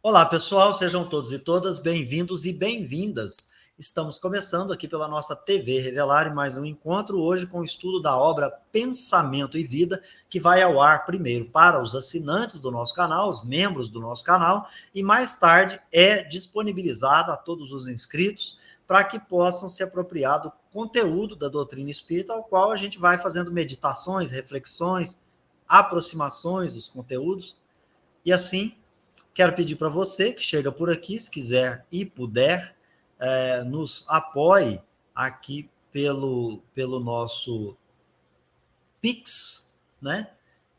Olá, pessoal, sejam todos e todas bem-vindos e bem-vindas. Estamos começando aqui pela nossa TV Revelar mais um encontro hoje com o estudo da obra Pensamento e Vida, que vai ao ar primeiro para os assinantes do nosso canal, os membros do nosso canal, e mais tarde é disponibilizado a todos os inscritos para que possam se apropriar do conteúdo da doutrina espírita, ao qual a gente vai fazendo meditações, reflexões, aproximações dos conteúdos, e assim quero pedir para você que chega por aqui, se quiser e puder, nos apoie aqui pelo nosso Pix, né?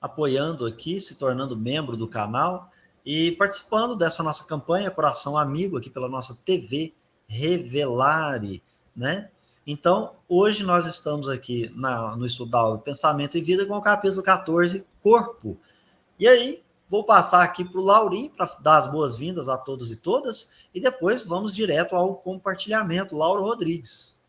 Apoiando aqui, se tornando membro do canal e participando dessa nossa campanha Coração Amigo aqui pela nossa TV Revelare, né? Então, hoje nós estamos aqui no estudo da obra Pensamento e Vida com o capítulo 14, Corpo. E aí, vou passar aqui para o Laurinho para dar as boas-vindas a todos e todas, e depois vamos direto ao compartilhamento. Lauro Rodrigues.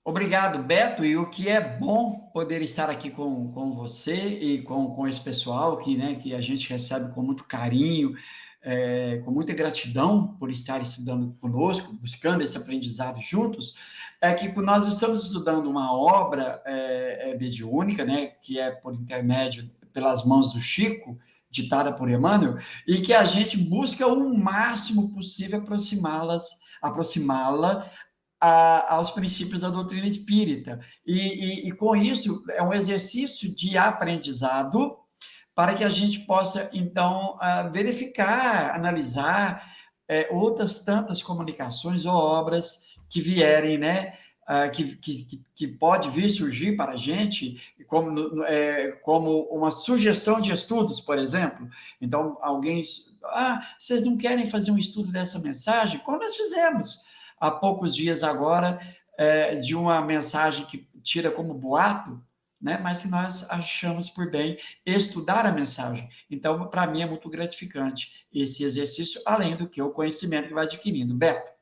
Obrigado, Beto, e o que é bom poder estar aqui com você e com esse pessoal que a gente recebe com muito carinho, com muita gratidão por estar estudando conosco, buscando esse aprendizado juntos, é que nós estamos estudando uma obra mediúnica, né, que é por intermédio, pelas mãos do Chico, ditada por Emmanuel, e que a gente busca o máximo possível aproximá-la aos princípios da doutrina espírita. E com isso, é um exercício de aprendizado para que a gente possa, então, verificar, analisar outras tantas comunicações ou obras que vierem, né? Que pode vir surgir para a gente como uma sugestão de estudos, por exemplo. Então, alguém... vocês não querem fazer um estudo dessa mensagem? Como nós fizemos há poucos dias agora, de uma mensagem que tira como boato, né? Mas que nós achamos por bem estudar a mensagem. Então, para mim, é muito gratificante esse exercício, além do que o conhecimento que vai adquirindo. Beto.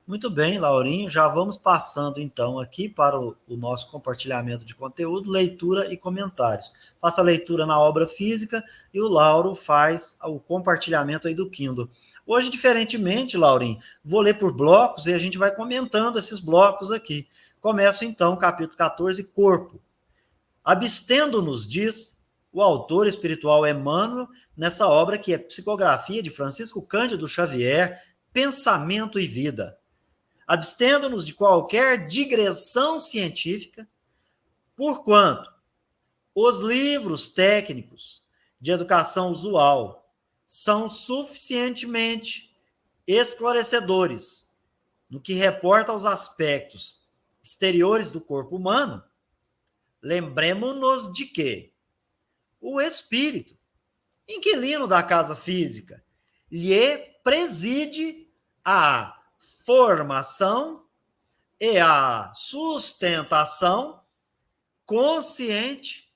Muito bem, Laurinho. Já vamos passando, então, aqui para o nosso compartilhamento de conteúdo, leitura e comentários. Faça a leitura na obra física e o Lauro faz o compartilhamento aí do Kindle. Hoje, diferentemente, Laurinho, vou ler por blocos e a gente vai comentando esses blocos aqui. Começo, então, capítulo 14, Corpo. Abstendo-nos, diz o autor espiritual Emmanuel, nessa obra que é Psicografia de Francisco Cândido Xavier, Pensamento e Vida. Abstendo-nos de qualquer digressão científica, porquanto os livros técnicos de educação usual são suficientemente esclarecedores no que reporta aos aspectos exteriores do corpo humano. Lembremos-nos de que o espírito, inquilino da casa física, lhe preside a formação e a sustentação, consciente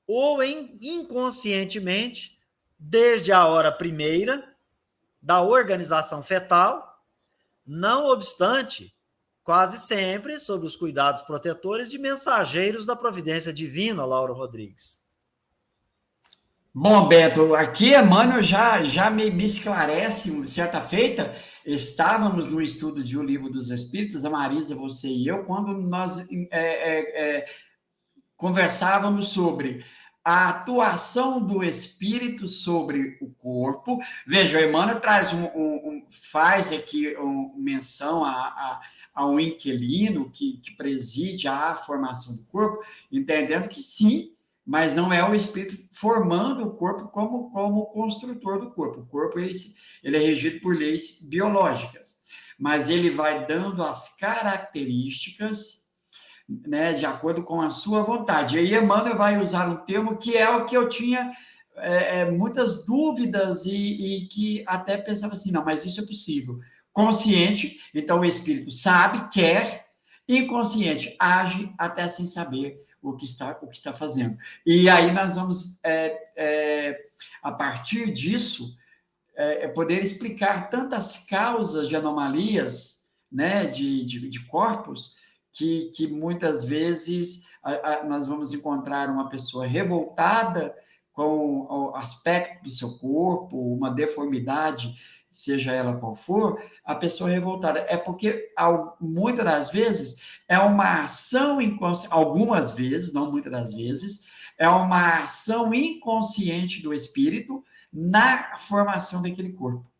ou inconscientemente, desde a hora primeira da organização fetal, não obstante, quase sempre sob os cuidados protetores de mensageiros da providência divina, Lauro Rodrigues. Bom, Beto, aqui Emmanuel já me esclarece, certa feita, estávamos no estudo de O Livro dos Espíritos, a Marisa, você e eu, quando nós conversávamos sobre a atuação do espírito sobre o corpo. Veja, o Emmanuel faz aqui menção a um inquilino que preside a formação do corpo, entendendo que sim, mas não é o espírito formando o corpo como construtor do corpo. O corpo ele é regido por leis biológicas, mas ele vai dando as características, né, de acordo com a sua vontade. E aí Emmanuel vai usar um termo que é o que eu tinha muitas dúvidas e que até pensava assim, não, mas isso é possível. Consciente, então o espírito sabe, quer; inconsciente, age até sem saber o que está fazendo. E aí nós vamos, a partir disso, poder explicar tantas causas de anomalias, né, de corpos, que muitas vezes nós vamos encontrar uma pessoa revoltada com o aspecto do seu corpo, uma deformidade, seja ela qual for, a pessoa é revoltada. É porque, muitas das vezes, é uma ação inconsciente, algumas vezes, não muitas das vezes, é uma ação inconsciente do espírito na formação daquele corpo.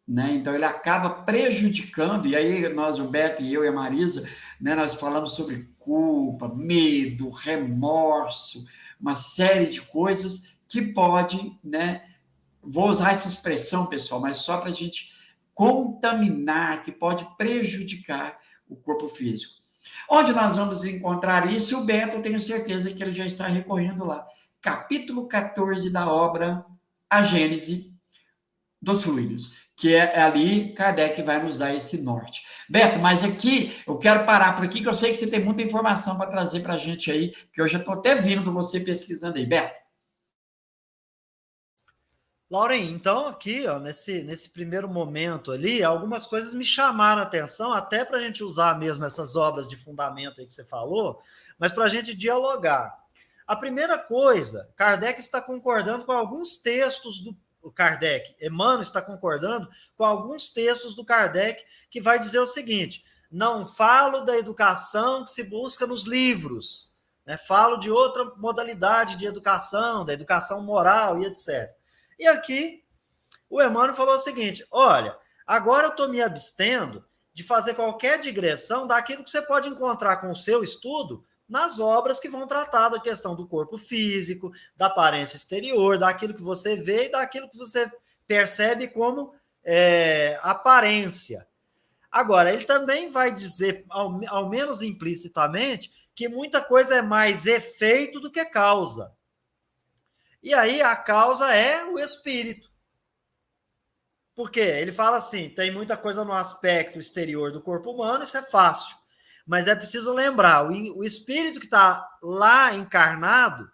Né? Então, ele acaba prejudicando, e aí nós, o Beto e eu e a Marisa, né, nós falamos sobre culpa, medo, remorso, uma série de coisas que pode, né, vou usar essa expressão, pessoal, mas só para a gente contaminar, que pode prejudicar o corpo físico. Onde nós vamos encontrar isso? O Beto, eu tenho certeza que ele já está recorrendo lá. Capítulo 14 da obra A Gênese dos Fluidos, que é ali, Kardec vai nos dar esse norte. Beto, mas aqui, eu quero parar por aqui, que eu sei que você tem muita informação para trazer para a gente aí, que eu já estou até vendo você pesquisando aí. Beto. Lauren, então aqui, ó, nesse primeiro momento ali, algumas coisas me chamaram a atenção, até para a gente usar mesmo essas obras de fundamento aí que você falou, mas para a gente dialogar. A primeira coisa, Kardec está concordando com alguns textos do Kardec, Emmanuel está concordando com alguns textos do Kardec que vai dizer o seguinte: não falo da educação que se busca nos livros, né? Falo de outra modalidade de educação, da educação moral e etc. E aqui o Emmanuel falou o seguinte: olha, agora eu estou me abstendo de fazer qualquer digressão daquilo que você pode encontrar com o seu estudo nas obras que vão tratar da questão do corpo físico, da aparência exterior, daquilo que você vê e daquilo que você percebe como aparência. Agora, ele também vai dizer, ao menos implicitamente, que muita coisa é mais efeito do que causa. E aí a causa é o espírito. Por quê? Ele fala assim, tem muita coisa no aspecto exterior do corpo humano, isso é fácil. Mas é preciso lembrar, o espírito que está lá encarnado,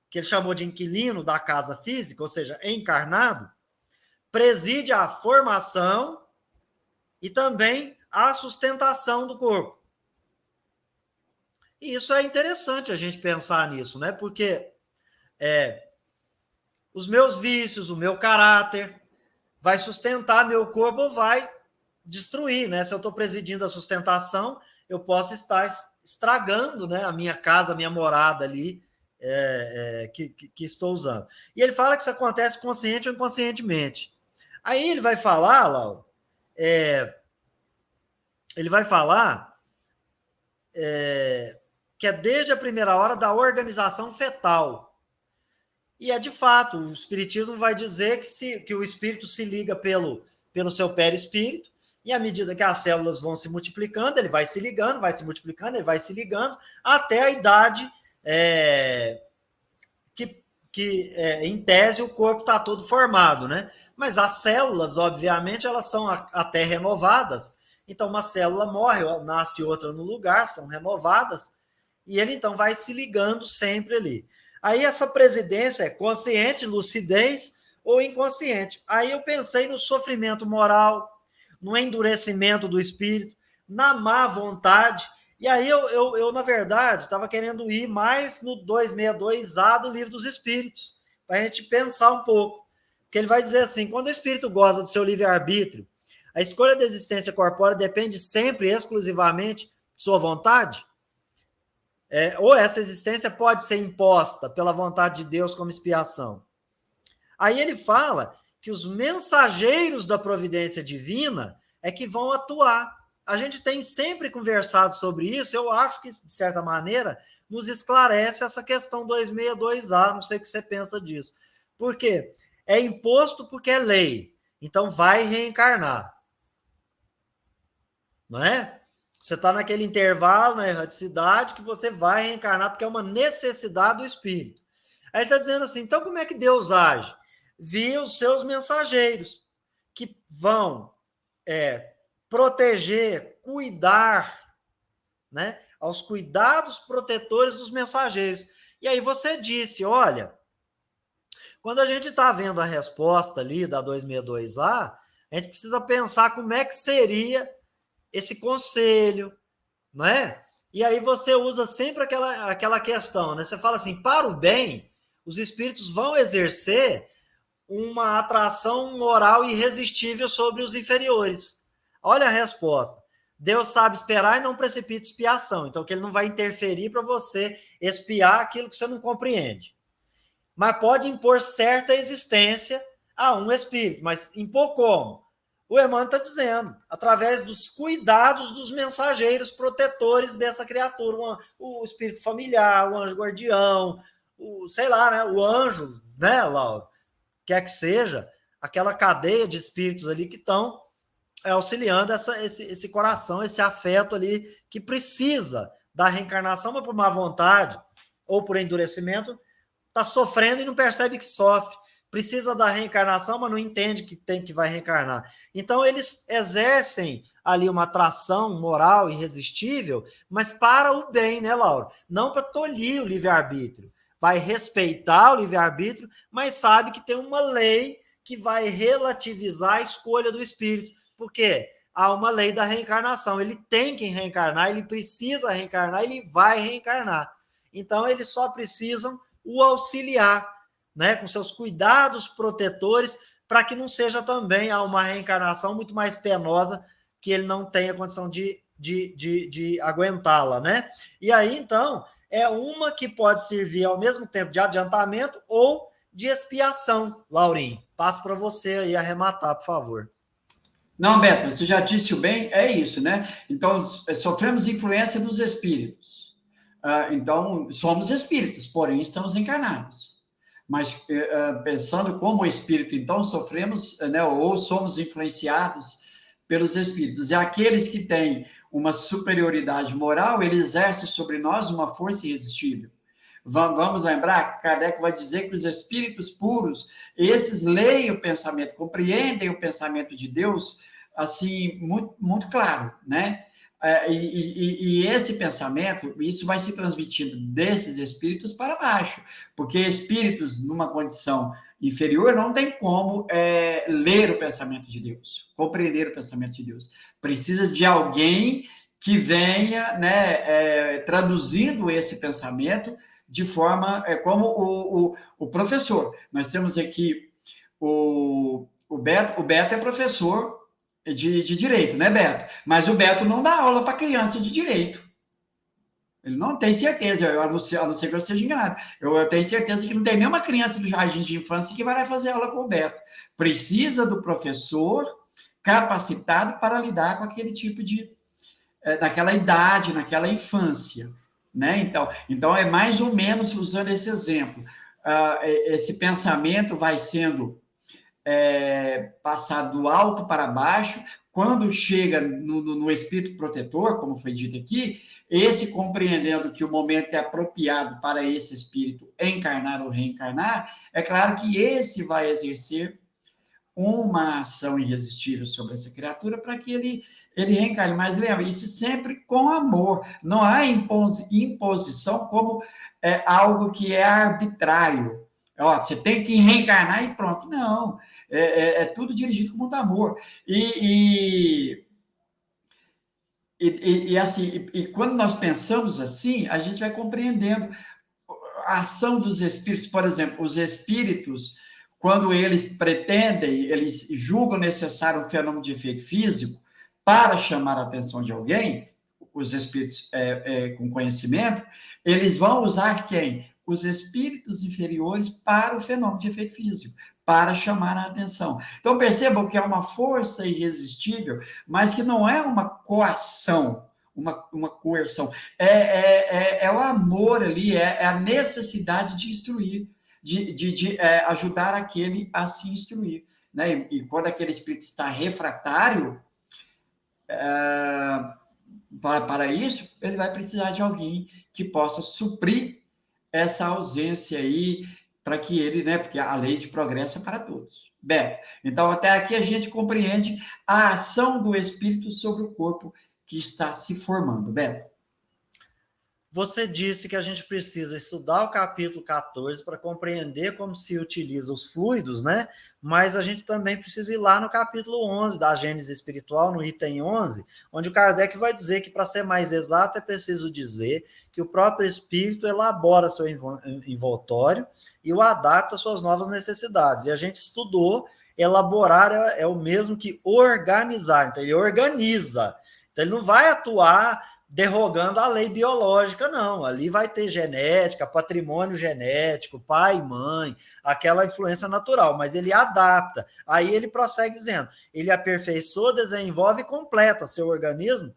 que ele chamou de inquilino da casa física, ou seja, encarnado, preside a formação e também a sustentação do corpo. E isso é interessante a gente pensar nisso, né? Porque os meus vícios, o meu caráter, vai sustentar meu corpo ou vai destruir, né? Se eu estou presidindo a sustentação, eu posso estar estragando, né, a minha casa, a minha morada ali, que estou usando. E ele fala que isso acontece consciente ou inconscientemente. Aí ele vai falar, Lau, ele vai falar que é desde a primeira hora da organização fetal. E é de fato, o espiritismo vai dizer que o espírito se liga pelo seu perispírito, e à medida que as células vão se multiplicando, ele vai se ligando, vai se multiplicando, ele vai se ligando, até a idade que em tese, o corpo está todo formado, né? Mas as células, obviamente, elas são até renovadas. Então, uma célula morre, nasce outra no lugar, são renovadas, e ele, então, vai se ligando sempre ali. Aí, essa presidência é consciente, lucidez ou inconsciente. Aí eu pensei no sofrimento moral, no endurecimento do espírito, na má vontade. E aí eu na verdade, estava querendo ir mais no 262A do Livro dos Espíritos, para a gente pensar um pouco. Porque ele vai dizer assim, quando o espírito goza do seu livre-arbítrio, a escolha da existência corpórea depende sempre, exclusivamente, de sua vontade? Ou essa existência pode ser imposta pela vontade de Deus como expiação? Aí ele fala que os mensageiros da providência divina é que vão atuar. A gente tem sempre conversado sobre isso, eu acho que, de certa maneira, nos esclarece essa questão 262A, não sei o que você pensa disso. Por quê? É imposto porque é lei, então vai reencarnar. Não é? Você está naquele intervalo, na erraticidade, que você vai reencarnar porque é uma necessidade do espírito. Aí ele está dizendo assim, então como é que Deus age? Via os seus mensageiros, que vão proteger, cuidar, né, aos cuidados protetores dos mensageiros. E aí você disse, olha, quando a gente está vendo a resposta ali da 262A, a gente precisa pensar como é que seria esse conselho, não é? E aí você usa sempre aquela questão, né? Você fala assim, para o bem, os espíritos vão exercer uma atração moral irresistível sobre os inferiores. Olha a resposta. Deus sabe esperar e não precipita expiação. Então, que ele não vai interferir para você expiar aquilo que você não compreende. Mas pode impor certa existência a um espírito. Mas impor como? O Emmanuel está dizendo, através dos cuidados dos mensageiros protetores dessa criatura. O espírito familiar, o anjo guardião, sei lá, né? O anjo, né, Laura? Quer que seja, aquela cadeia de espíritos ali que estão auxiliando esse coração, esse afeto ali que precisa da reencarnação, mas por má vontade ou por endurecimento, está sofrendo e não percebe que sofre. Precisa da reencarnação, mas não entende que vai reencarnar. Então, eles exercem ali uma atração moral irresistível, mas para o bem, né, Laura? Não para tolir o livre-arbítrio. Vai respeitar o livre-arbítrio, mas sabe que tem uma lei que vai relativizar a escolha do espírito. Por quê? Há uma lei da reencarnação. Ele tem que reencarnar, ele precisa reencarnar, ele vai reencarnar. Então, eles só precisam o auxiliar, né, com seus cuidados protetores, para que não seja também uma reencarnação muito mais penosa, que ele não tenha condição de aguentá-la, né? E aí, então, é uma que pode servir ao mesmo tempo de adiantamento ou de expiação. Laurinho, passo para você aí arrematar, por favor. Não, Beto, você já disse o bem, é isso, né? Então, sofremos influência dos espíritos. Então, somos espíritos, porém estamos encarnados. Mas, pensando como espírito, então, sofremos, né, ou somos influenciados pelos espíritos. E aqueles que têm uma superioridade moral, ele exerce sobre nós uma força irresistível. Vamos lembrar que Kardec vai dizer que os espíritos puros, esses leem o pensamento, compreendem o pensamento de Deus, assim, muito, muito claro, né? E esse pensamento, isso vai se transmitindo desses espíritos para baixo, porque espíritos numa condição inferior não tem como ler o pensamento de Deus, compreender o pensamento de Deus. Precisa de alguém que venha, né, traduzindo esse pensamento de forma como o professor. Nós temos aqui o Beto. O Beto é professor de direito, né, Beto? Mas o Beto não dá aula para criança de direito. Ele não tem certeza, a não ser que eu esteja enganado. Eu tenho certeza que não tem nenhuma criança do jardim de infância que vai lá fazer aula com o Beto. Precisa do professor capacitado para lidar com aquele tipo naquela idade, naquela infância, né? Então é mais ou menos usando esse exemplo. Esse pensamento vai sendo passado do alto para baixo. Quando chega no espírito protetor, como foi dito aqui, esse compreendendo que o momento é apropriado para esse espírito encarnar ou reencarnar, é claro que esse vai exercer uma ação irresistível sobre essa criatura para que ele reencarne. Mas lembra, isso sempre com amor. Não há imposição como algo que é arbitrário. Você tem que reencarnar e pronto. Não, é tudo dirigido com muito amor. Assim, quando nós pensamos assim, a gente vai compreendendo a ação dos espíritos. Por exemplo, os espíritos, quando eles pretendem, eles julgam necessário um fenômeno de efeito físico para chamar a atenção de alguém, os espíritos com conhecimento, eles vão usar quem? Os espíritos inferiores para o fenômeno de efeito físico, para chamar a atenção. Então, percebam que é uma força irresistível, mas que não é uma coação, uma coerção. É o amor ali, é a necessidade de instruir, de ajudar aquele a se instruir. Né? E quando aquele espírito está refratário para isso, ele vai precisar de alguém que possa suprir essa ausência aí, para que ele, né? Porque a lei de progresso é para todos. Beto, então até aqui a gente compreende a ação do espírito sobre o corpo que está se formando. Beto. Você disse que a gente precisa estudar o capítulo 14 para compreender como se utiliza os fluidos, né? Mas a gente também precisa ir lá no capítulo 11 da Gênese Espiritual, no item 11, onde o Kardec vai dizer que, para ser mais exato, é preciso dizer que o próprio Espírito elabora seu envoltório e o adapta às suas novas necessidades. E a gente estudou, elaborar é o mesmo que organizar. Então, ele organiza. Então, ele não vai atuar derrogando a lei biológica, não. Ali vai ter genética, patrimônio genético, pai e mãe, aquela influência natural, mas ele adapta. Aí ele prossegue dizendo, ele aperfeiçoa, desenvolve e completa seu organismo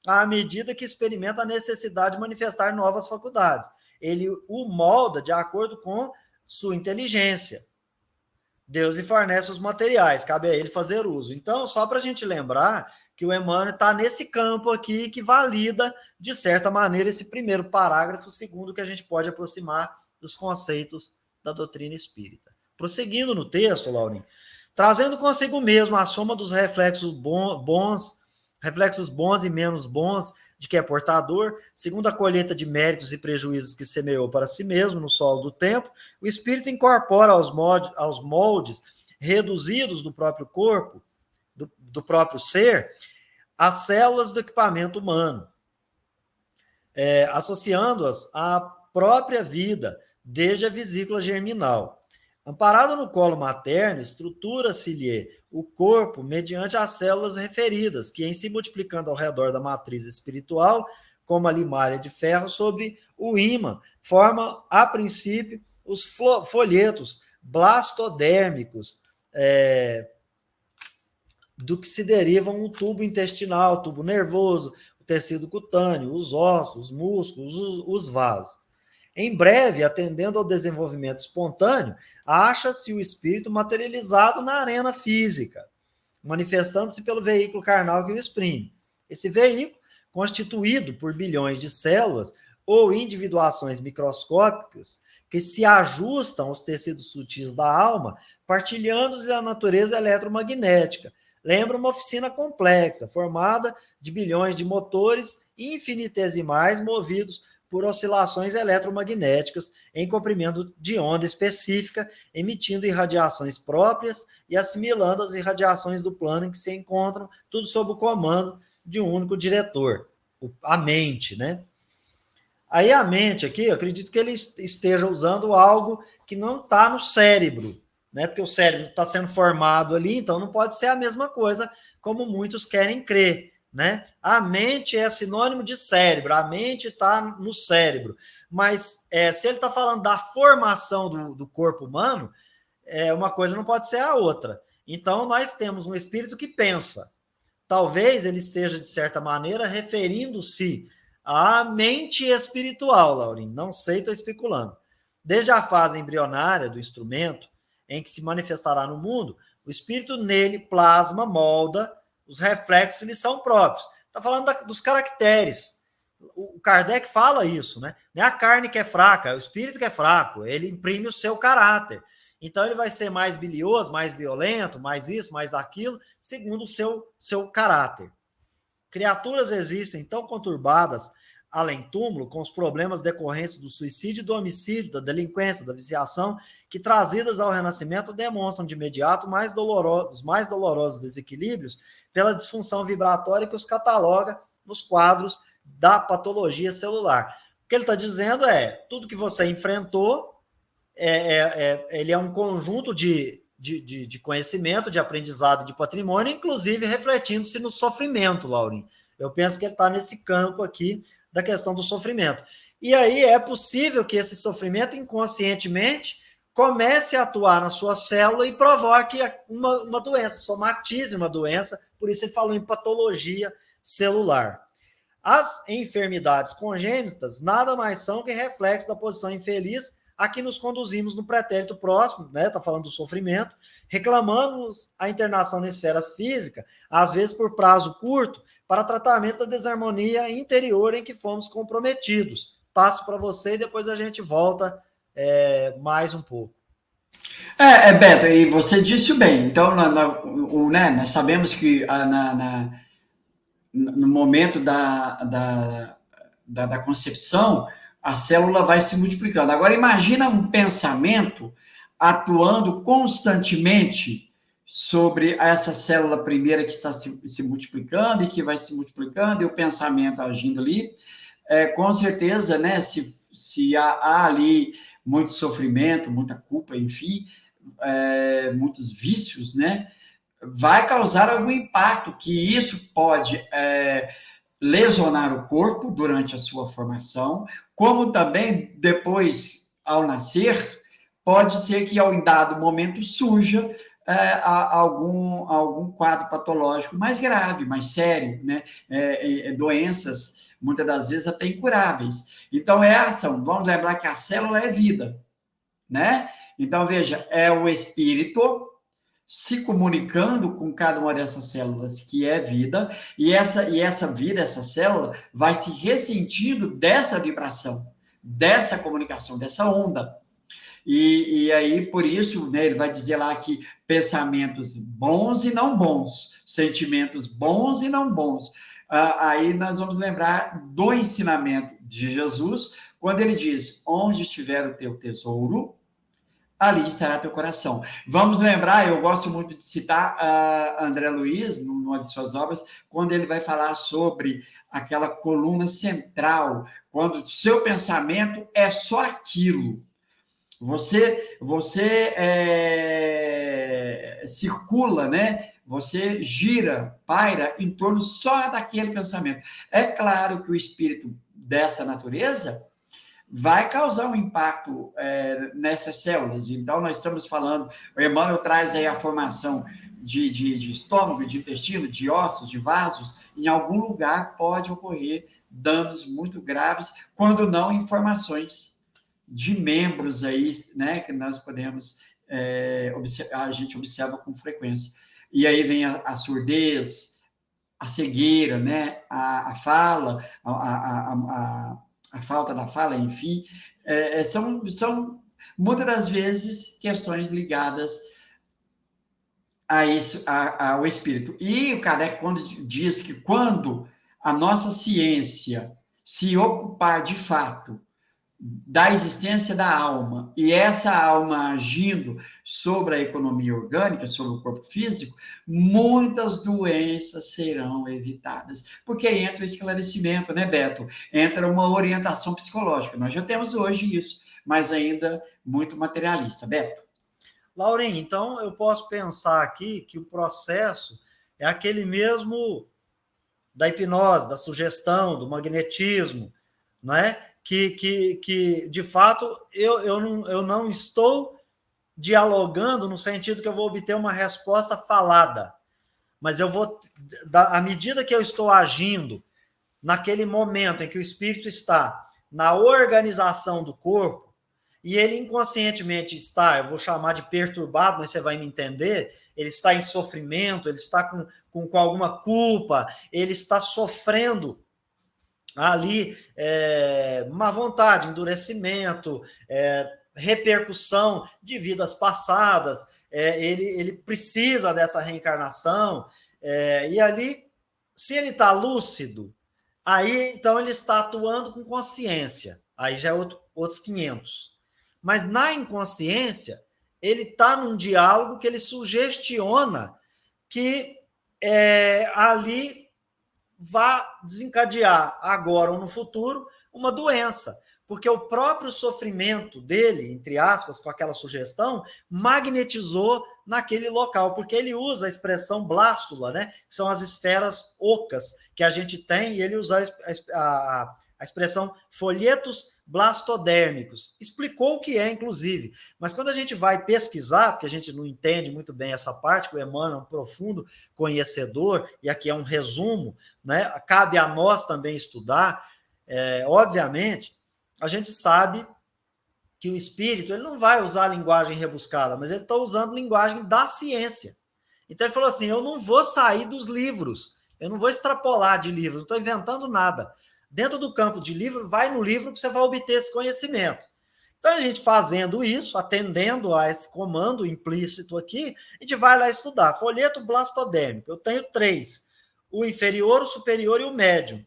à medida que experimenta a necessidade de manifestar novas faculdades. Ele o molda de acordo com sua inteligência. Deus lhe fornece os materiais, cabe a ele fazer uso. Então, só para a gente lembrar que o Emmanuel está nesse campo aqui que valida, de certa maneira, esse primeiro parágrafo, segundo que a gente pode aproximar dos conceitos da doutrina espírita. Prosseguindo no texto, Laurinho, trazendo consigo mesmo a soma dos reflexos bons e menos bons de que é portador, segundo a colheita de méritos e prejuízos que semeou para si mesmo no solo do tempo, o espírito incorpora aos moldes reduzidos do próprio corpo, do próprio ser, as células do equipamento humano, associando-as à própria vida, desde a vesícula germinal. Amparado no colo materno, estrutura-se-lhe o corpo mediante as células referidas, que, em se multiplicando ao redor da matriz espiritual, como a limalha de ferro sobre o ímã, formam, a princípio, os folhetos blastodérmicos, do que se derivam o tubo intestinal, o tubo nervoso, o tecido cutâneo, os ossos, os músculos, os vasos. Em breve, atendendo ao desenvolvimento espontâneo, acha-se o espírito materializado na arena física, manifestando-se pelo veículo carnal que o exprime. Esse veículo, constituído por bilhões de células ou individuações microscópicas que se ajustam aos tecidos sutis da alma, partilhando-se a natureza eletromagnética, lembra uma oficina complexa, formada de bilhões de motores infinitesimais movidos por oscilações eletromagnéticas em comprimento de onda específica, emitindo irradiações próprias e assimilando as irradiações do plano em que se encontram, tudo sob o comando de um único diretor, a mente, né? Aí a mente aqui, eu acredito que ele esteja usando algo que não está no cérebro, né? Porque o cérebro está sendo formado ali, então não pode ser a mesma coisa como muitos querem crer, né? A mente é sinônimo de cérebro, a mente está no cérebro, mas se ele está falando da formação do corpo humano, uma coisa não pode ser a outra. Então nós temos um espírito que pensa. Talvez ele esteja, de certa maneira, referindo-se à mente espiritual, Laurinho. Não sei, estou especulando. Desde a fase embrionária do instrumento, em que se manifestará no mundo, o espírito nele plasma, molda, os reflexos lhe são próprios. Está falando dos caracteres. O Kardec fala isso, né? Não é a carne que é fraca, é o espírito que é fraco. Ele imprime o seu caráter. Então ele vai ser mais bilioso, mais violento, mais isso, mais aquilo, segundo o seu caráter. Criaturas existem tão conturbadas além-túmulo, com os problemas decorrentes do suicídio e do homicídio, da delinquência, da viciação, que trazidas ao renascimento demonstram de imediato os mais dolorosos desequilíbrios pela disfunção vibratória que os cataloga nos quadros da patologia celular. O que ele está dizendo tudo que você enfrentou, ele é um conjunto de conhecimento, de aprendizado, de patrimônio, inclusive refletindo-se no sofrimento, Laurinho. Eu penso que ele está nesse campo aqui da questão do sofrimento. E aí é possível que esse sofrimento, inconscientemente, comece a atuar na sua célula e provoque uma doença, somatize uma doença, por isso ele falou em patologia celular. As enfermidades congênitas nada mais são que reflexo da posição infeliz a que nos conduzimos no pretérito próximo, né? Está falando do sofrimento, reclamando-nos a internação na esfera física, às vezes por prazo curto, para tratamento da desarmonia interior em que fomos comprometidos. Passo para você e depois a gente volta mais um pouco. Beto, e você disse bem. Então, nós sabemos que no momento da concepção, a célula vai se multiplicando. Agora, imagina um pensamento atuando constantemente sobre essa célula primeira que está se multiplicando e que vai se multiplicando, e o pensamento agindo ali. Com certeza, né, se há ali muito sofrimento, muita culpa, enfim, muitos vícios, né, vai causar algum impacto, que isso pode lesionar o corpo durante a sua formação, como também depois, ao nascer, pode ser que em dado momento surja algum quadro patológico mais grave, mais sério, né? Doenças, muitas das vezes até incuráveis. Então, vamos lembrar que a célula é vida, né? Então, veja, é o espírito se comunicando com cada uma dessas células, que é vida, e essa vida, essa célula, vai se ressentindo dessa vibração, dessa comunicação, dessa onda. E aí, por isso, né, ele vai dizer lá que pensamentos bons e não bons, sentimentos bons e não bons. Aí nós vamos lembrar do ensinamento de Jesus, quando ele diz: onde estiver o teu tesouro, ali estará teu coração. Vamos lembrar, eu gosto muito de citar André Luiz, numa de suas obras, quando ele vai falar sobre aquela coluna central, quando o seu pensamento é só aquilo. Você circula, né? Você gira, paira em torno só daquele pensamento. É claro que o espírito dessa natureza vai causar um impacto nessas células. Então, nós estamos falando, o Emmanuel traz aí a formação de estômago, de intestino, de ossos, de vasos. Em algum lugar pode ocorrer danos muito graves, quando não informações de membros aí, né, que nós podemos, a gente observa com frequência. E aí vem a surdez, a cegueira, né, a fala, a falta da fala, enfim, são muitas das vezes questões ligadas a isso, ao espírito. E o Kardec, quando diz que quando a nossa ciência se ocupar de fato da existência da alma, e essa alma agindo sobre a economia orgânica, sobre o corpo físico, muitas doenças serão evitadas, porque entra o esclarecimento, né, Beto? Entra uma orientação psicológica. Nós já temos hoje isso, mas ainda muito materialista. Beto? Lauren, então eu posso pensar aqui que o processo é aquele mesmo da hipnose, da sugestão, do magnetismo, não é? Que de fato, eu não estou dialogando no sentido que eu vou obter uma resposta falada, mas eu vou, à medida que eu estou agindo, naquele momento em que o espírito está na organização do corpo, e ele inconscientemente está, eu vou chamar de perturbado, mas você vai me entender, ele está em sofrimento, ele está com alguma culpa, ele está sofrendo ali má vontade, endurecimento, repercussão de vidas passadas, ele precisa dessa reencarnação, e ali, se ele está lúcido, aí então ele está atuando com consciência, aí já é outros 500. Mas na inconsciência, ele está num diálogo que ele sugestiona que ali vá desencadear agora ou no futuro uma doença, porque o próprio sofrimento dele, entre aspas, com aquela sugestão, magnetizou naquele local, porque ele usa a expressão blástula, né, que são as esferas ocas que a gente tem, e ele usa a expressão folhetos blastodérmicos. Explicou o que é, inclusive. Mas quando a gente vai pesquisar, porque a gente não entende muito bem essa parte, que o Emmanuel é um profundo conhecedor, e aqui é um resumo, né? Cabe a nós também estudar. Obviamente, a gente sabe que o espírito ele não vai usar a linguagem rebuscada, mas ele está usando linguagem da ciência. Então ele falou assim, eu não vou sair dos livros, eu não vou extrapolar de livros, não estou inventando nada. Dentro do campo de livro, vai no livro que você vai obter esse conhecimento. Então, a gente fazendo isso, atendendo a esse comando implícito aqui, a gente vai lá estudar. Folheto blastodérmico, eu tenho 3. O inferior, o superior e o médium.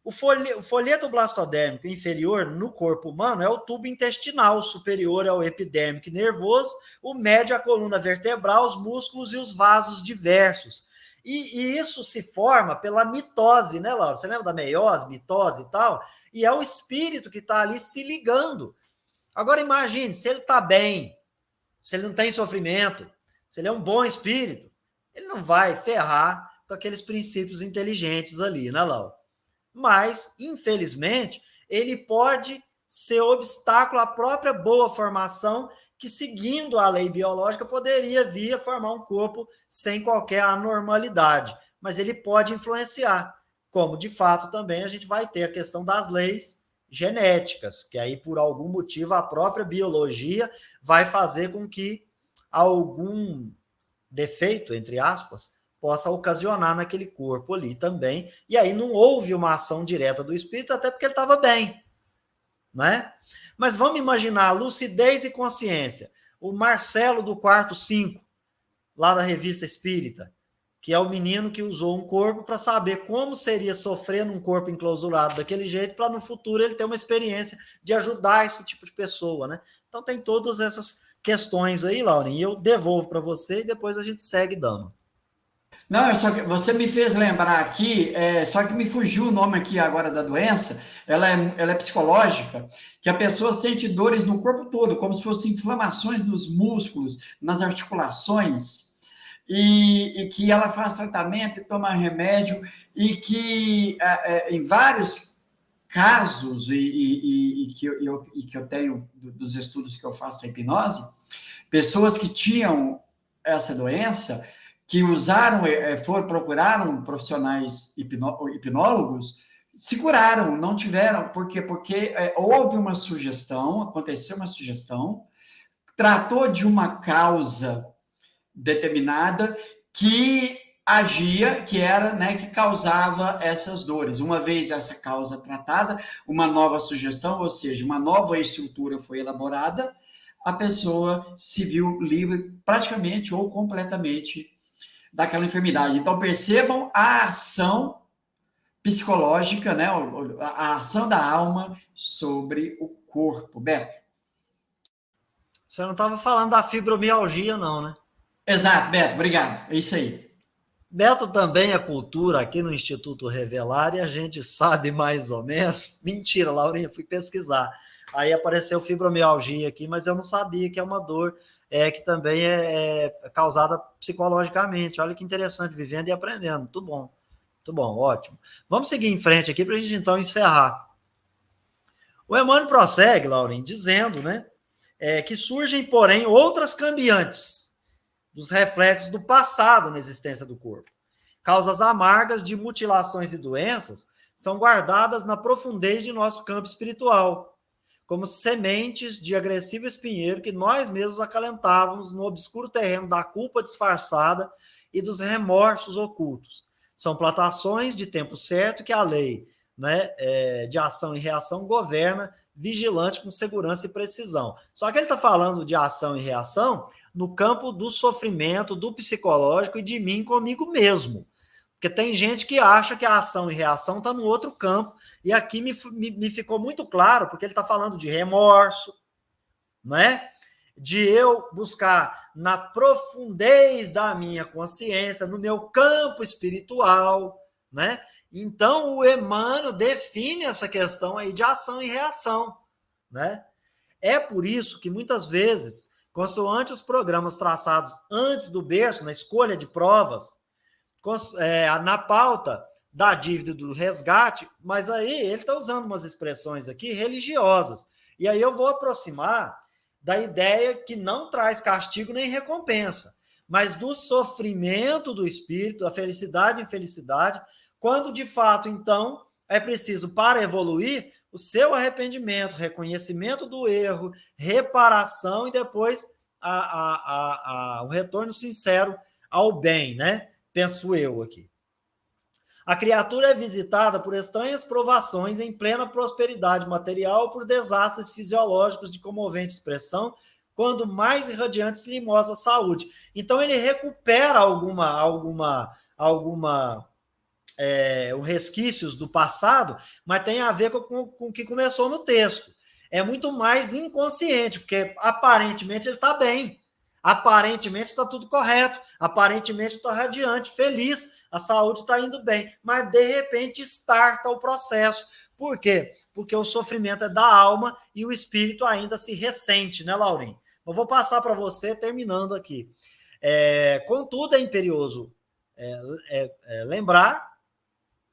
O folheto blastodérmico inferior no corpo humano é o tubo intestinal, o superior é o epidérmico nervoso, o médio é a coluna vertebral, os músculos e os vasos diversos. E isso se forma pela mitose, né, Laura? Você lembra da meiose, mitose e tal? E é o espírito que está ali se ligando. Agora imagine, se ele está bem, se ele não tem sofrimento, se ele é um bom espírito, ele não vai ferrar com aqueles princípios inteligentes ali, né, Laura? Mas, infelizmente, ele pode ser obstáculo à própria boa formação, que, seguindo a lei biológica, poderia vir a formar um corpo sem qualquer anormalidade. Mas ele pode influenciar, como, de fato, também a gente vai ter a questão das leis genéticas, que aí, por algum motivo, a própria biologia vai fazer com que algum defeito, entre aspas, possa ocasionar naquele corpo ali também. E aí não houve uma ação direta do espírito, até porque ele estava bem, né? Mas vamos imaginar lucidez e consciência. O Marcelo do quarto 5, lá da Revista Espírita, que é o menino que usou um corpo para saber como seria sofrer num corpo enclausurado daquele jeito, para no futuro ele ter uma experiência de ajudar esse tipo de pessoa, né? Então tem todas essas questões aí, Lauren, e eu devolvo para você e depois a gente segue dando. Não, só que você me fez lembrar aqui, só que me fugiu o nome aqui agora da doença, ela é psicológica, que a pessoa sente dores no corpo todo, como se fossem inflamações nos músculos, nas articulações, e que ela faz tratamento e toma remédio, e que em vários casos, que eu tenho dos estudos que eu faço da hipnose, pessoas que tinham essa doença, que procuraram profissionais hipnólogos, se curaram, não tiveram, por quê? Porque houve uma sugestão, aconteceu uma sugestão, tratou de uma causa determinada que agia, que era, né, que causava essas dores. Uma vez essa causa tratada, uma nova sugestão, ou seja, uma nova estrutura foi elaborada, a pessoa se viu livre praticamente ou completamente daquela enfermidade. Então, percebam a ação psicológica, né? A ação da alma sobre o corpo. Beto. Você não estava falando da fibromialgia, não, né? Exato, Beto, obrigado. É isso aí. Beto também é cultura aqui no Instituto Revelar e a gente sabe mais ou menos. Mentira, Laurinha, fui pesquisar. Aí apareceu fibromialgia aqui, mas eu não sabia que é uma dor que também é causada psicologicamente. Olha que interessante, vivendo e aprendendo. Muito bom, ótimo. Vamos seguir em frente aqui para a gente então encerrar. O Emmanuel prossegue, Laurinha, dizendo, né, que surgem, porém, outras cambiantes dos reflexos do passado na existência do corpo. Causas amargas de mutilações e doenças são guardadas na profundez de nosso campo espiritual, como sementes de agressivo espinheiro que nós mesmos acalentávamos no obscuro terreno da culpa disfarçada e dos remorsos ocultos. São plantações de tempo certo que a lei, né, de ação e reação governa, vigilante com segurança e precisão. Só que ele está falando de ação e reação no campo do sofrimento, do psicológico e de mim comigo mesmo. Porque tem gente que acha que a ação e reação está no outro campo, e aqui me ficou muito claro, porque ele está falando de remorso, né? De eu buscar na profundez da minha consciência, no meu campo espiritual, né? Então, o Emmanuel define essa questão aí de ação e reação, né? É por isso que, muitas vezes, consoante os programas traçados antes do berço, na escolha de provas, na pauta da dívida e do resgate, mas aí ele está usando umas expressões aqui religiosas. E aí eu vou aproximar da ideia que não traz castigo nem recompensa, mas do sofrimento do espírito, da felicidade e infelicidade, quando de fato, então, é preciso, para evoluir, o seu arrependimento, reconhecimento do erro, reparação e depois o retorno sincero ao bem, né? Penso eu aqui. A criatura é visitada por estranhas provações em plena prosperidade material, por desastres fisiológicos de comovente expressão, quando mais irradiante se lhe mostra a saúde. Então ele recupera alguma resquícios do passado, mas tem a ver com o que começou no texto. É muito mais inconsciente, porque aparentemente ele está bem, aparentemente está tudo correto, aparentemente está radiante, feliz, a saúde está indo bem, mas de repente starta o processo. Por quê? Porque o sofrimento é da alma e o espírito ainda se ressente, né, Laurinho? Eu vou passar para você, terminando aqui. Contudo, é imperioso lembrar,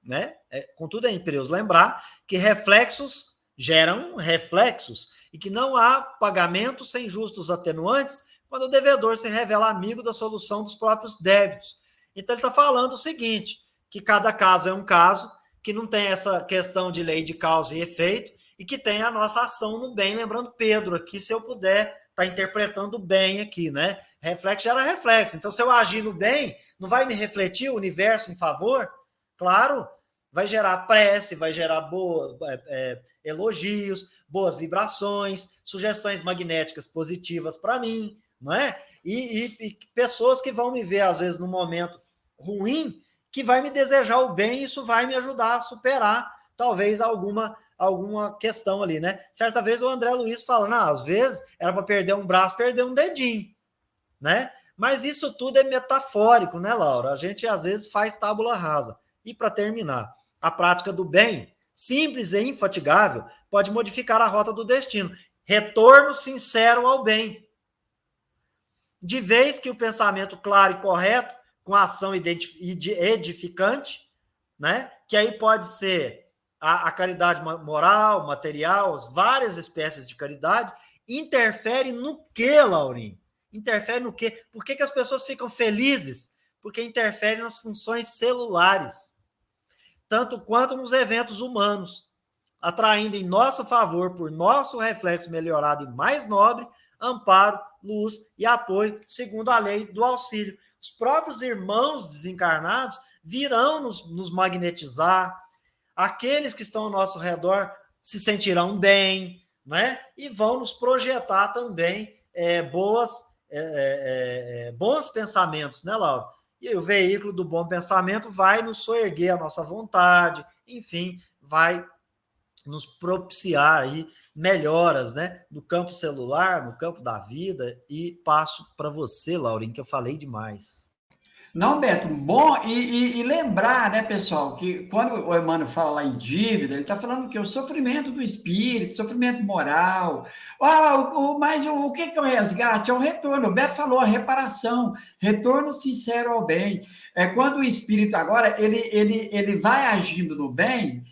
né? Contudo, é imperioso lembrar que reflexos geram reflexos e que não há pagamento sem justos atenuantes quando o devedor se revela amigo da solução dos próprios débitos. Então, ele está falando o seguinte, que cada caso é um caso, que não tem essa questão de lei de causa e efeito, e que tem a nossa ação no bem, lembrando Pedro aqui, se eu puder estar interpretando bem aqui, né? Reflexo gera reflexo. Então, se eu agir no bem, não vai me refletir o universo em favor? Claro, vai gerar prece, vai gerar elogios, boas vibrações, sugestões magnéticas positivas para mim, não é? E pessoas que vão me ver, às vezes, num momento ruim, que vai me desejar o bem, e isso vai me ajudar a superar, talvez, alguma questão ali, né? Certa vez o André Luiz fala, não, às vezes era para perder um braço, perder um dedinho, né? Mas isso tudo é metafórico, né, Laura? A gente, às vezes, faz tábula rasa. E, para terminar, a prática do bem, simples e infatigável, pode modificar a rota do destino. Retorno sincero ao bem. De vez que o pensamento claro e correto, com ação edificante, né? Que aí pode ser a caridade moral, material, as várias espécies de caridade, interfere no quê, Laurinho? Interfere no quê? Por que as pessoas ficam felizes? Porque interfere nas funções celulares, tanto quanto nos eventos humanos, atraindo em nosso favor, por nosso reflexo melhorado e mais nobre, amparo, luz e apoio, segundo a lei do auxílio. Os próprios irmãos desencarnados virão nos magnetizar, aqueles que estão ao nosso redor se sentirão bem, né? E vão nos projetar também bons pensamentos, né, Laura? E o veículo do bom pensamento vai nos soerguer a nossa vontade, enfim, vai nos propiciar aí melhoras, né, no campo celular, no campo da vida. E passo para você, Laurinho, que eu falei demais. Não, Beto, bom, e lembrar, né, pessoal, que quando o Emmanuel fala lá em dívida, ele está falando que o sofrimento do espírito, sofrimento moral, mas o que é o resgate? É o retorno, o Beto falou, a reparação, retorno sincero ao bem. Quando o espírito agora, ele vai agindo no bem,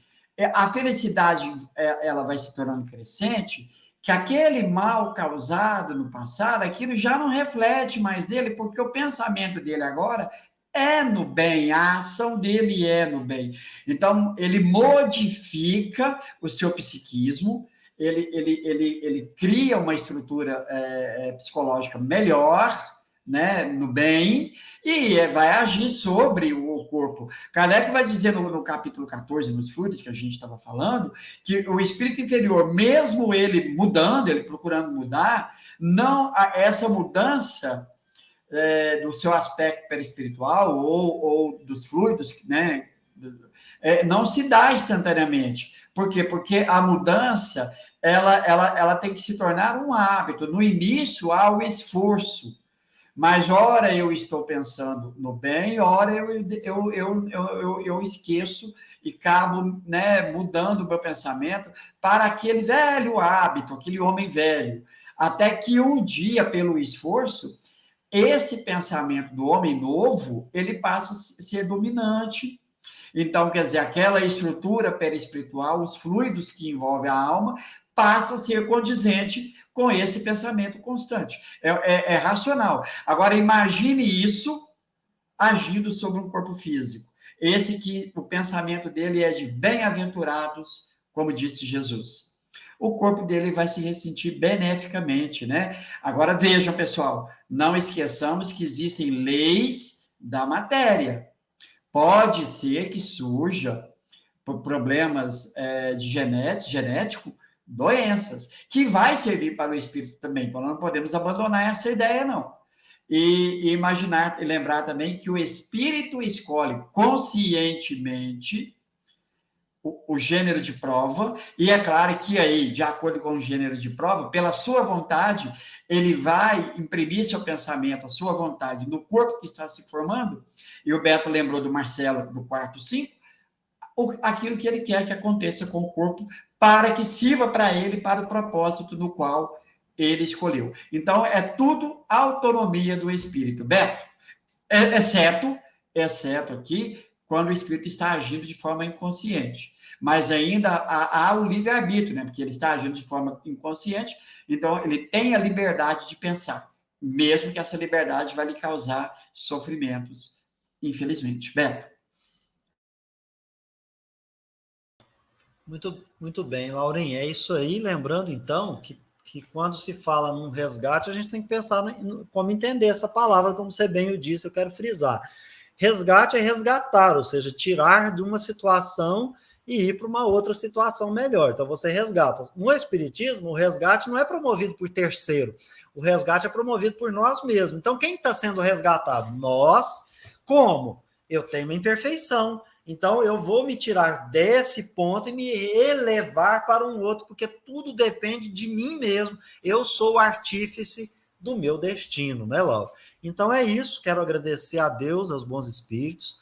a felicidade, ela vai se tornando crescente, que aquele mal causado no passado, aquilo já não reflete mais nele, porque o pensamento dele agora é no bem, a ação dele é no bem. Então, ele modifica o seu psiquismo, ele cria uma estrutura psicológica melhor, né, no bem, e vai agir sobre o corpo. Kardec vai dizer no capítulo 14, nos fluidos, que a gente estava falando, que o espírito inferior, mesmo ele mudando, ele procurando mudar, não essa mudança do seu aspecto perispiritual ou dos fluidos, né, não se dá instantaneamente. Por quê? Porque a mudança, ela tem que se tornar um hábito. No início, há o esforço, mas ora eu estou pensando no bem, ora eu esqueço e acabo, né, mudando o meu pensamento para aquele velho hábito, aquele homem velho, até que um dia, pelo esforço, esse pensamento do homem novo, ele passa a ser dominante. Então, quer dizer, aquela estrutura perispiritual, os fluidos que envolvem a alma, passa a ser condizente com esse pensamento constante. É racional. Agora, imagine isso agindo sobre um corpo físico. Esse que o pensamento dele é de bem-aventurados, como disse Jesus. O corpo dele vai se ressentir beneficamente, né? Agora, vejam, pessoal, não esqueçamos que existem leis da matéria. Pode ser que surja por problemas de genético, doenças, que vai servir para o espírito também. Então, não podemos abandonar essa ideia, não. E imaginar e lembrar também que o espírito escolhe conscientemente o gênero de prova, e é claro que aí, de acordo com o gênero de prova, pela sua vontade, ele vai imprimir seu pensamento, a sua vontade, no corpo que está se formando, e o Beto lembrou do Marcelo, do quarto 5, aquilo que ele quer que aconteça com o corpo, para que sirva para ele, para o propósito no qual ele escolheu. Então, é tudo autonomia do espírito. Beto, exceto aqui, quando o espírito está agindo de forma inconsciente. Mas ainda há o livre-arbítrio, né? Porque ele está agindo de forma inconsciente, então ele tem a liberdade de pensar, mesmo que essa liberdade vai lhe causar sofrimentos, infelizmente. Beto. Muito bem, Lauren, é isso aí. Lembrando, então, que quando se fala num resgate, a gente tem que pensar como entender essa palavra, como você bem o disse, eu quero frisar. Resgate é resgatar, ou seja, tirar de uma situação e ir para uma outra situação melhor. Então, você resgata. No Espiritismo, o resgate não é promovido por terceiro, o resgate é promovido por nós mesmos. Então, quem está sendo resgatado? Nós. Como? Eu tenho uma imperfeição. Então, eu vou me tirar desse ponto e me elevar para um outro, porque tudo depende de mim mesmo. Eu sou o artífice do meu destino, né, Laura? Então, é isso. Quero agradecer a Deus, aos bons espíritos,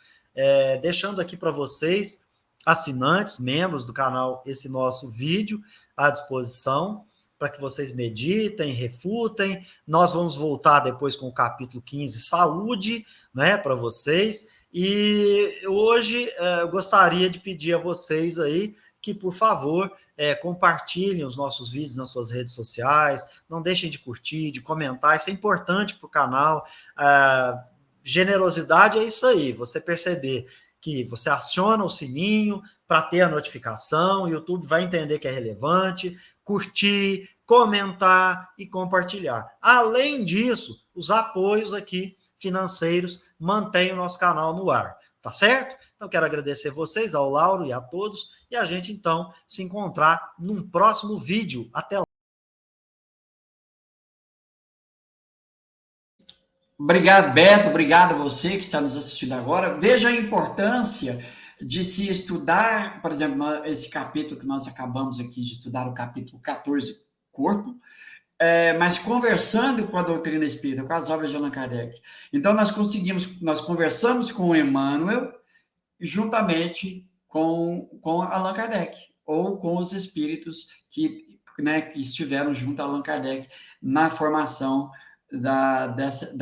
deixando aqui para vocês, assinantes, membros do canal, esse nosso vídeo à disposição, para que vocês meditem, refutem. Nós vamos voltar depois com o capítulo 15, saúde, né, para vocês. E hoje eu gostaria de pedir a vocês aí que, por favor, compartilhem os nossos vídeos nas suas redes sociais, não deixem de curtir, de comentar, isso é importante para o canal. Generosidade é isso aí, você perceber que você aciona o sininho para ter a notificação, o YouTube vai entender que é relevante, curtir, comentar e compartilhar. Além disso, os apoios aqui financeiros mantém o nosso canal no ar, tá certo? Então, quero agradecer vocês, ao Lauro e a todos, e a gente, então, se encontrar num próximo vídeo. Até lá. Obrigado, Beto, obrigado a você que está nos assistindo agora. Veja a importância de se estudar, por exemplo, esse capítulo que nós acabamos aqui de estudar, o capítulo 14, corpo, mas conversando com a doutrina espírita, com as obras de Allan Kardec. Então, nós conversamos com o Emmanuel juntamente com Allan Kardec, ou com os espíritos que estiveram junto a Allan Kardec na formação da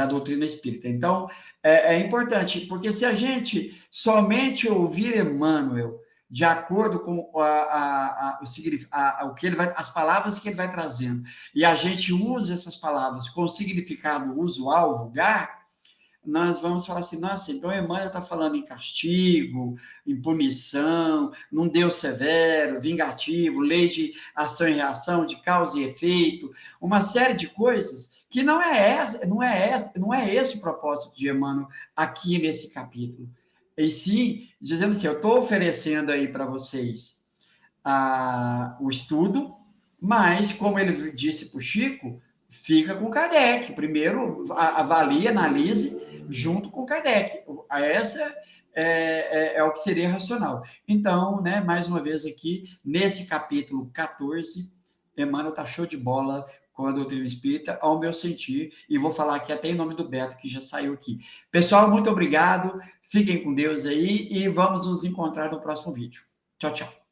doutrina espírita. Então, é importante, porque se a gente somente ouvir Emmanuel de acordo com o que ele vai, as palavras que ele vai trazendo, e a gente usa essas palavras com significado usual, vulgar, nós vamos falar assim, nossa, então Emmanuel está falando em castigo, em punição, num Deus severo, vingativo, lei de ação e reação, de causa e efeito, uma série de coisas que não é esse o propósito de Emmanuel aqui nesse capítulo. E sim, dizendo assim, eu estou oferecendo aí para vocês o estudo, mas, como ele disse para o Chico, fica com Kardec. Primeiro, avalie, analise, junto com Kardec. Essa é o que seria racional. Então, né, mais uma vez aqui, nesse capítulo 14, Emmanuel está show de bola com a doutrina espírita, ao meu sentir, e vou falar aqui até em nome do Beto, que já saiu aqui. Pessoal, muito obrigado, fiquem com Deus aí, e vamos nos encontrar no próximo vídeo. Tchau, tchau.